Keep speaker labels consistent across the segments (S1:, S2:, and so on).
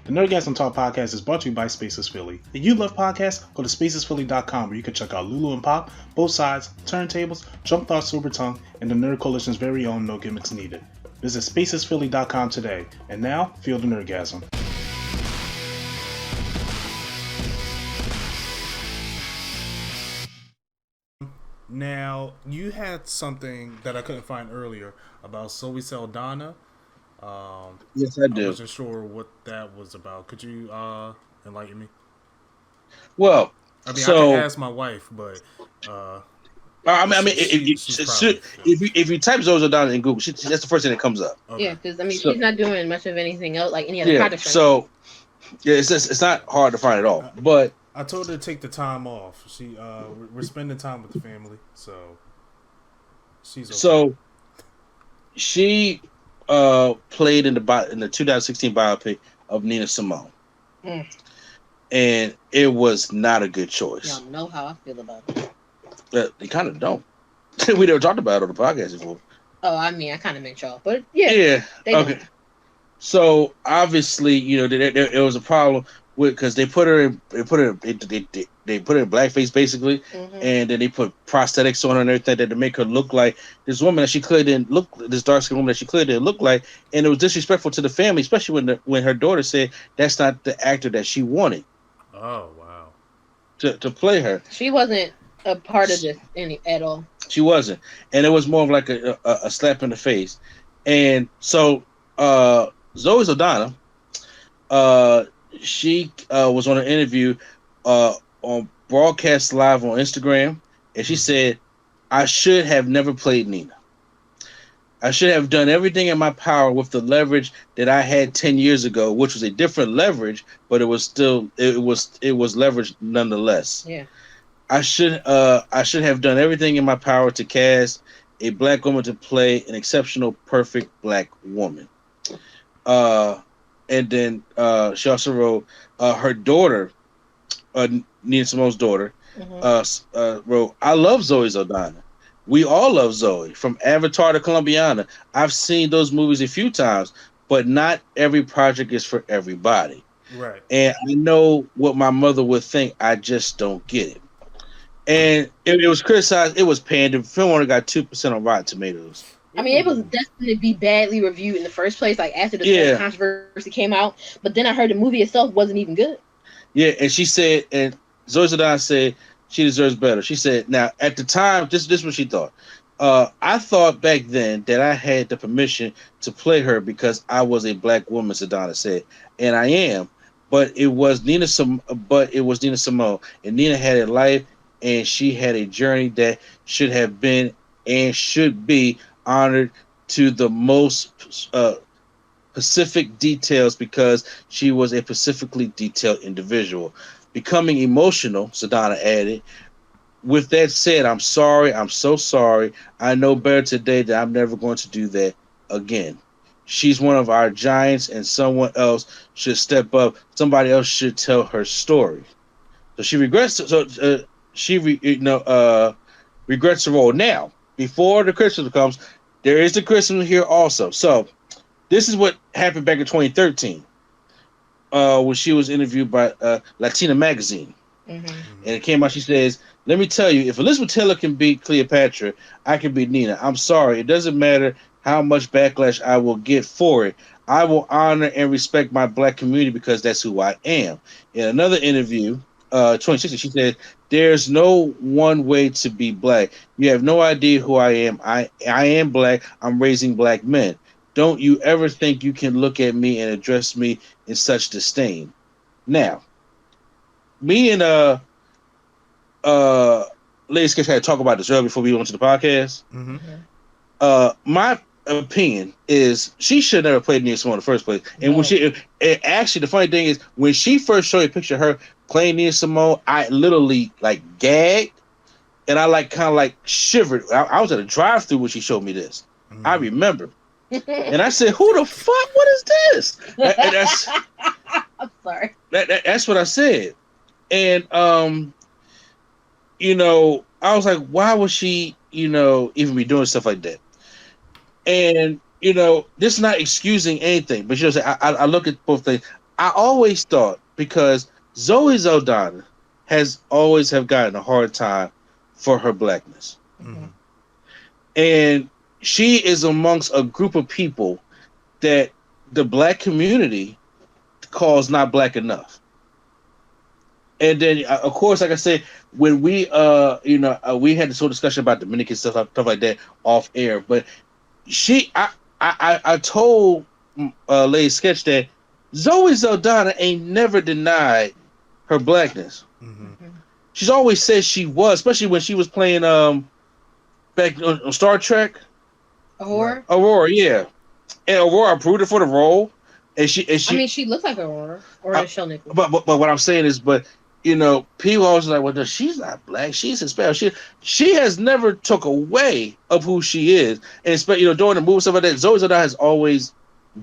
S1: The Nerdgasm Talk podcast is brought to you by Spaces Philly. If you love podcasts, go to spacesphilly.com where you can check out Lulu and Pop, Both Sides, Turntables, Jump Thought Super Tongue, and the Nerd Coalition's very own No Gimmicks Needed. Visit spacesphilly.com today. And now, feel the Nerdgasm. Now, you had something that I couldn't find earlier about Zoe Saldana.
S2: Yes, I do.
S1: I wasn't sure what that was about. Could you enlighten me?
S2: Well,
S1: I mean, I could
S2: so
S1: ask my wife, but she's probably
S2: if you type Zozo down in Google, that's the first thing that comes up.
S1: okay.
S3: Yeah, because I mean,
S2: So
S3: she's not doing much of anything else, like any other
S2: yeah,
S3: project.
S2: so yeah, it's not hard to find at all. But
S1: I told her to take the time off. We're spending time with the family, so she's okay.
S2: So she played in the 2016 biopic of Nina Simone, and it was not a good choice.
S3: Y'all know how I feel about it.
S2: They kind of don't. We never talked about it on the podcast before.
S3: Oh, I mean, I kind of meant y'all, but yeah.
S2: Yeah. Okay.
S3: Don't.
S2: So obviously, there was a problem with because they put her in blackface basically, and then they put prosthetics on her and everything to make her look like this woman that she clearly didn't look, this dark skinned woman that she clearly didn't look like, and it was disrespectful to the family, especially when her daughter said that's not the actor that she wanted.
S1: Oh wow.
S2: To play her.
S3: She wasn't a part of this at all.
S2: She wasn't, and it was more of like a slap in the face, and so Zoe Saldana, she was on an interview on broadcast live on Instagram, and she said, "I should have never played Nina. I should have done everything in my power with the leverage that I had 10 years ago, which was a different leverage, but it was leverage nonetheless.
S3: Yeah.
S2: I should have done everything in my power to cast a black woman to play an exceptional, perfect black woman." And then she also wrote her daughter, Nina Simone's daughter, wrote, "I love Zoe Saldana. We all love Zoe, from Avatar to Colombiana. I've seen those movies a few times, but not every project is for everybody.
S1: Right.
S2: And I know what my mother would think. I just don't get it." And it was criticized. It was panned. The film only got 2% on Rotten Tomatoes.
S3: I mean, it was destined to be badly reviewed in the first place, like after the controversy came out. But then I heard the movie itself wasn't even good.
S2: Yeah, and she said, and Zoe Saldana said she deserves better. She said, now at the time, this is what she thought. I thought back then that I had the permission to play her because I was a black woman, Saldana said, and I am. But it was Nina Simone, and Nina had a life, and she had a journey that should have been and should be honored to the most specific details because she was a specifically detailed individual. Becoming emotional, Saldana added, "With that said, I'm sorry. I'm so sorry. I know better today that I'm never going to do that again. She's one of our giants, and someone else should step up. Somebody else should tell her story." So she regrets. Regrets the role. Now, before the criticism comes, there is the criticism here also. So this is what happened back in 2013 when she was interviewed by Latina magazine. And it came out, she says, "Let me tell you, if Elizabeth Taylor can beat Cleopatra, I can beat Nina. I'm sorry. It doesn't matter how much backlash I will get for it. I will honor and respect my black community because that's who I am." In another interview, 2016, she said, "There's no one way to be black. You have no idea who I am. I am black. I'm raising black men. Don't you ever think you can look at me and address me in such disdain." Now, me and Lady Sketch had to talk about this earlier before we went to the podcast. My opinion is she should never played Nina Simone in the first place. And when actually, the funny thing is, when she first showed a picture of her playing Nina Simone, I literally like gagged, and I kind of shivered. I was at a drive-through when she showed me this. I remember, and I said, "Who the fuck? What is this?" That's
S3: I'm sorry.
S2: That's what I said, and I was like, why would she, even be doing stuff like that? And this is not excusing anything, but I look at both things. I always thought, because Zoe Saldana has always have gotten a hard time for her blackness.
S4: Mm-hmm.
S2: And she is amongst a group of people that the black community calls not black enough. And then, of course, like I said, when we, we had this whole discussion about Dominican stuff like that off air. But I told Lady Sketch that Zoe Saldana ain't never denied her blackness.
S4: Mm-hmm.
S2: She's always said she was, especially when she was playing back on Star Trek. Aurora, yeah. And Aurora approved her for the role. And she
S3: I mean, she looks like Aurora or Michelle Nichols.
S2: But what I'm saying is, people always like, well, no, she's not black. She's Hispanic. She has never took away of who she is. And during the movie stuff like that, Zoe Saldana has always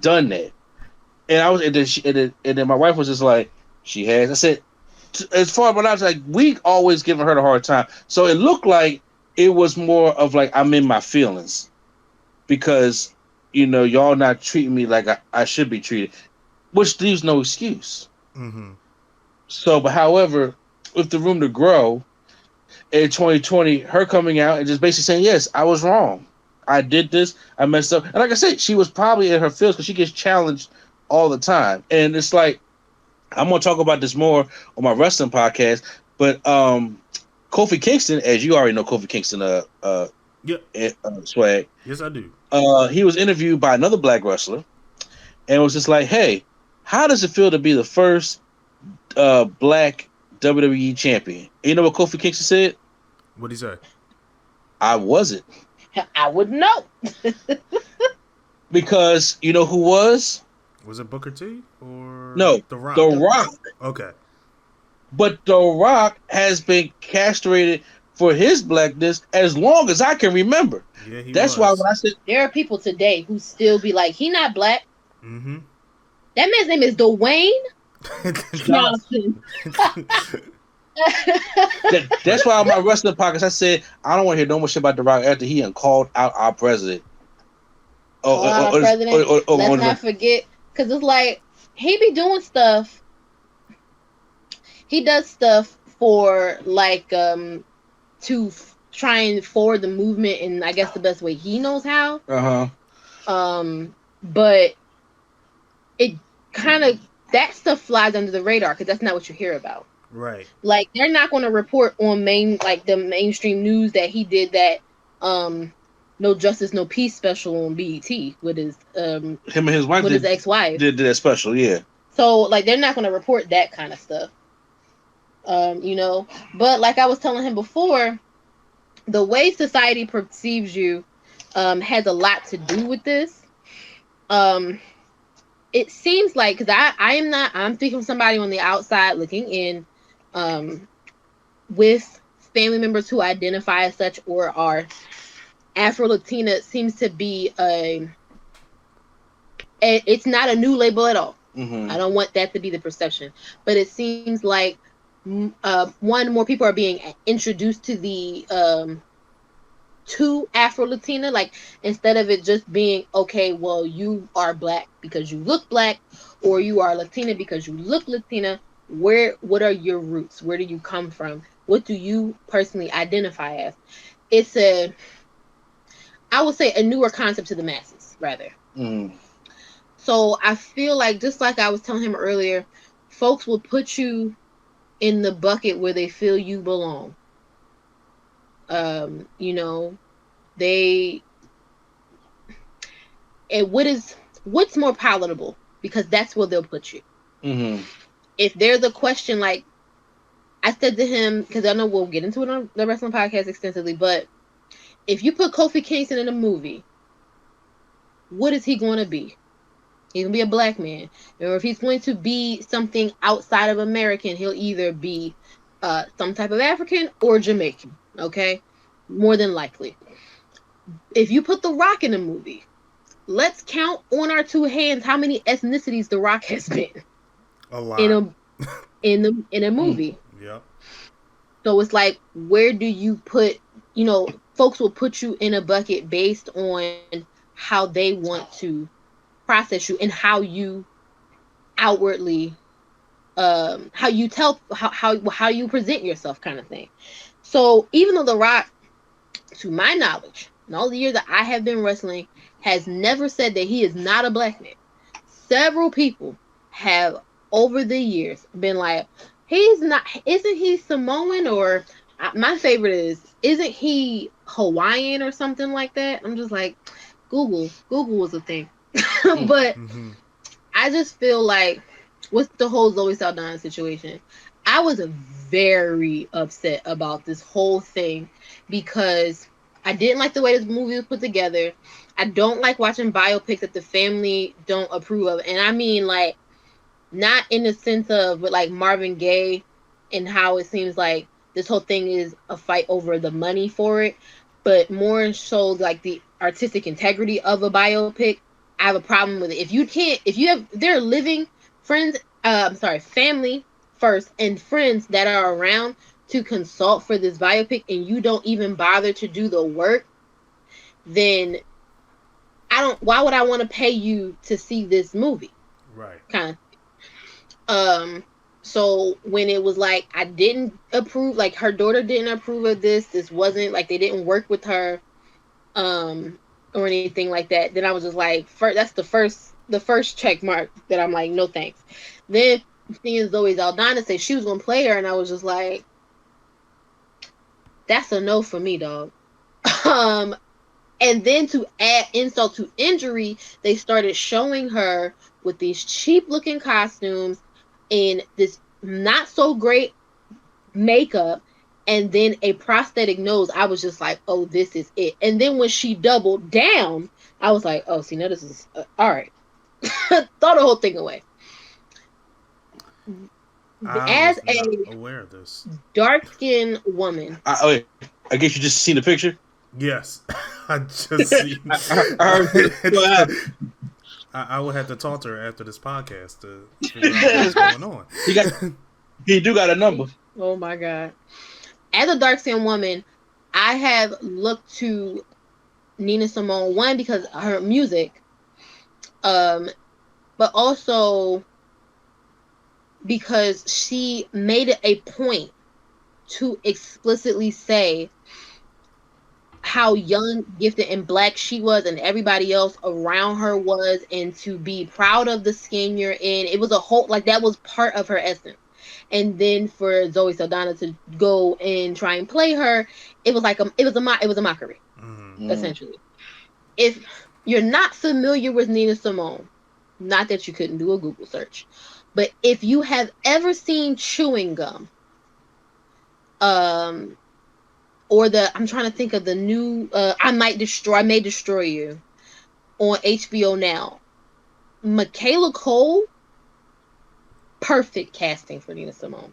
S2: done that. And then my wife was just like, she has. I said, as far as what I was like, we always giving her the hard time. So it looked like it was more of like I'm in my feelings because y'all not treating me like I should be treated, which leaves no excuse.
S4: Mm-hmm.
S2: So, but however, with the room to grow in 2020, her coming out and just basically saying, yes, I was wrong. I did this. I messed up. And like I said, she was probably in her feels because she gets challenged all the time. And it's like, I'm going to talk about this more on my wrestling podcast. But Kofi Kingston, as you already know, Kofi Kingston, swag.
S4: Yes, I do.
S2: He was interviewed by another black wrestler and was just like, hey, how does it feel to be the first black WWE champion? You know what Kofi Kingston said?
S4: What'd he say?
S2: I wasn't.
S3: I wouldn't know.
S2: Because you know who was?
S4: Was it Booker T or
S2: no?
S4: The Rock.
S2: The Rock.
S4: Okay.
S2: But The Rock has been castrated for his blackness as long as I can remember.
S4: Yeah,
S2: That's why when I said
S3: there are people today who still be like, he not black.
S4: Mm-hmm.
S3: That man's name is Dwayne Johnson.
S2: That's why on my wrestling podcast I said I don't want to hear no more shit about The Rock after he called out our president.
S3: Let's not forget, because it's like he be doing stuff. He does stuff for like to try and forward the movement in I guess the best way he knows how. But it kind of that stuff flies under the radar because that's not what you hear about.
S4: Right.
S3: Like they're not going to report on the mainstream news that he did that No Justice No Peace special on BET with his
S2: him and his wife
S3: with his ex-wife
S2: did that special, yeah.
S3: So like they're not going to report that kind of stuff. But like I was telling him before, the way society perceives you has a lot to do with this. It seems like, because I'm speaking from somebody on the outside looking in, with family members who identify as such or are Afro-Latina, seems to be it's not a new label at all.
S2: Mm-hmm.
S3: I don't want that to be the perception, but it seems like more people are being introduced to the to Afro-Latina, like instead of it just being okay, well, you are black because you look black, or you are Latina because you look Latina. What are your roots? Where do you come from? What do you personally identify as? It's I would say a newer concept to the masses, rather.
S2: Mm.
S3: So I feel like, just like I was telling him earlier, folks will put you in the bucket where they feel you belong. What's more palatable, because that's where they'll put you.
S2: Mm-hmm.
S3: If there's a question, like I said to him, because I know we'll get into it on the wrestling podcast extensively, but if you put Kofi Kingston in a movie, what is he going to be? He's going to be a black man. Or if he's going to be something outside of American, he'll either be some type of African or Jamaican. Okay? More than likely. If you put The Rock in a movie, let's count on our two hands how many ethnicities The Rock has been.
S4: A lot.
S3: In a movie.
S4: Yeah.
S3: So it's like, where do you put, folks will put you in a bucket based on how they want to process you and how you outwardly how you tell how you present yourself kind of thing. So even though The Rock, to my knowledge, in all the years that I have been wrestling, has never said that he is not a black man. Several people have over the years been like, he's not, isn't he Samoan, or my favorite is, isn't he Hawaiian or something like that? I'm just like, Google was a thing. But I just feel like with the whole Zoe Saldana situation, I was very upset about this whole thing because I didn't like the way this movie was put together. I don't like watching biopics that the family don't approve of. And I mean, like, not in the sense of, but like Marvin Gaye and how it seems like this whole thing is a fight over the money for it, but more so like the artistic integrity of a biopic. I have a problem with it. If you have, they're living friends, family first and friends that are around to consult for this biopic, and you don't even bother to do the work, then why would I want to pay you to see this movie?
S4: Right.
S3: Kind of. So when it was like, I didn't approve, like her daughter didn't approve of this wasn't like, they didn't work with her, or anything like that, then I was just like, that's the first check mark that I'm like, no thanks. Then seeing Zoe Saldana say she was gonna play her, and I was just like, that's a no for me, dog. And then to add insult to injury, they started showing her with these cheap looking costumes and this not so great makeup, and then a prosthetic nose. I was just like, oh, this is it. And then when she doubled down, I was like, oh, see, now this is all right. Throw the whole thing away. As a
S4: aware of this
S3: dark-skinned woman,
S2: I guess you just seen the picture.
S4: Yes, I just seen. I would have to talk to her after this podcast to figure out what's going on.
S2: You do got a number.
S3: Oh my god. As a dark-skinned woman, I have looked to Nina Simone, one, because of her music, but also because she made it a point to explicitly say how young, gifted, and black she was and everybody else around her was, and to be proud of the skin you're in. It was a whole, like, that was part of her essence. And then for Zoe Saldana to go and try and play her, it was like it was a mockery, essentially. If you're not familiar with Nina Simone, not that you couldn't do a Google search, but if you have ever seen Chewing Gum, or I'm trying to think of the new I May Destroy You on HBO now, Michaela Cole, perfect casting for Nina Simone.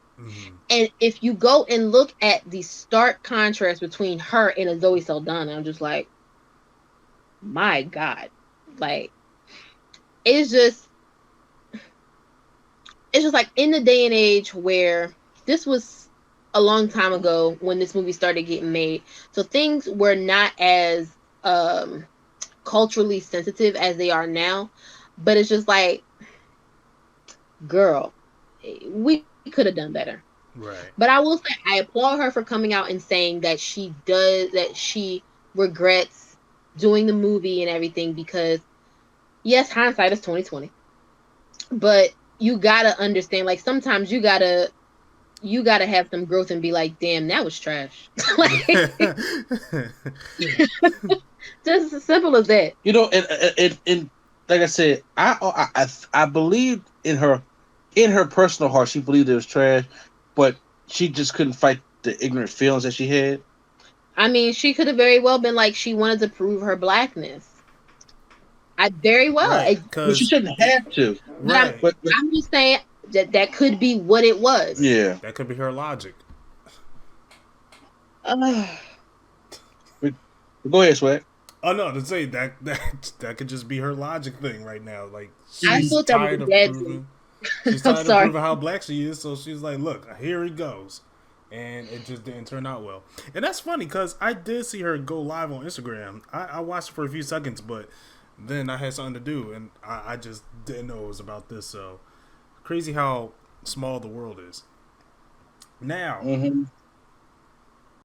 S3: And if you go and look at the stark contrast between her and a Zoe Saldana, I'm just like, my God. Like, it's just like, in the day and age where this was a long time ago when this movie started getting made, so things were not as culturally sensitive as they are now, but it's just like, girl, we could have done better.
S4: Right.
S3: But I will say, I applaud her for coming out and saying that she regrets doing the movie and everything, because yes, hindsight is 20/20, but you gotta understand, like, sometimes you gotta have some growth and be like, damn, that was trash. Like, just as simple as that.
S2: You know, and like I said, I believed in her personal heart. She believed it was trash, but she just couldn't fight the ignorant feelings that she had.
S3: I mean, she could have very well been like, she wanted to prove her blackness.
S4: Right,
S2: She shouldn't have to.
S4: Right.
S3: But I'm just saying that could be what it was.
S2: Yeah,
S4: that could be her logic.
S2: Go ahead, Swag.
S4: Oh no, to say that could just be her logic thing right now. Like,
S3: I
S4: she's
S3: thought that
S4: tired
S3: was
S4: of
S3: bad
S4: proving. She's tired of proving how black she is, so she's like, look, here he goes. And it just didn't turn out well. And that's funny, because I did see her go live on Instagram. I watched it for a few seconds, but then I had something to do, and I just didn't know it was about this. So Crazy how small the world is. Now,